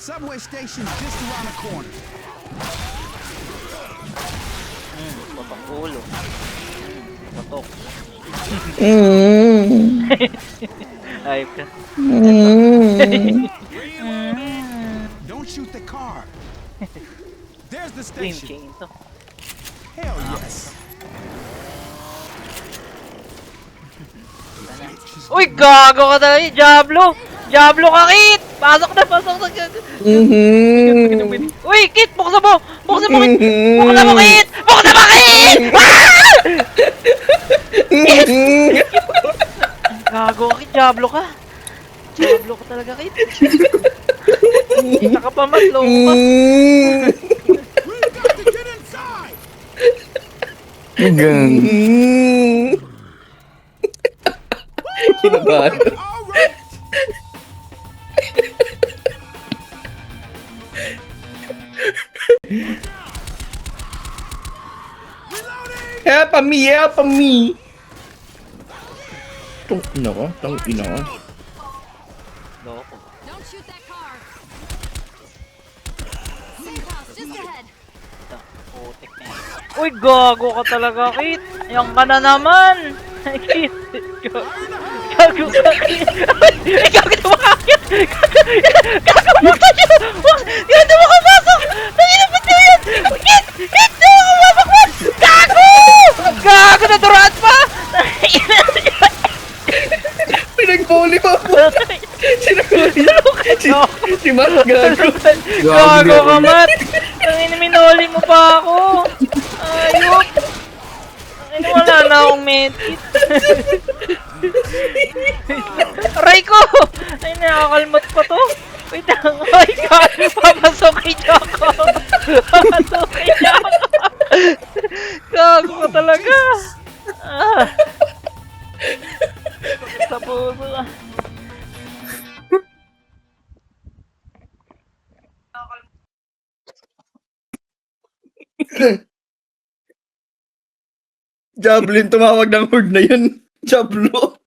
Subway station just around the corner. Patok ulo. Patok. Ayop ka. Don't shoot the car. There's the Dream station. chain to. Hell yes. Uy, gago ka talaga. Diablo! Diablo ka, Kit! Pasok na, pasok na. Uy, Kit! Buksan mo! Buksan mo, Kit! Buksan mo, Kit! Buksan mo, Kit! Gago ka, Kit. Diablo ka. Diablo ka talaga, Kit. Saka pa mas low ka. We got to get inside. Gang. Kinabahan. All right. Help me! Tong ina ko, tong ina ko. Loko. Don't shoot that car. Safe house just ahead. Putik na yan. Uy, gago ka talaga, Kit. Yan ka na naman. Kit, gago ka, Kit. Ay, gago na makakit. Gago, buksan nyo. Yan na makapasok. Tangina, ba't nyo yan? Kit, Kit, na makapasok. Gago! Gago, naduraan pa. Pinaghuli mo ako! Sinahuli! Si Matt gago! Gago ka, Matt. Tangina, minoli mo pa ako. Ayop. Tangina, wala na akong medkit. Aray ko! Ay, nakakalmat pa to. Wait lang. Ay, God. Papasukin niyo ako. Papasukin niyo ako. Gago ka talaga. Ah. Sa puso. Javelin tumawag ng horde na yun. Jablo.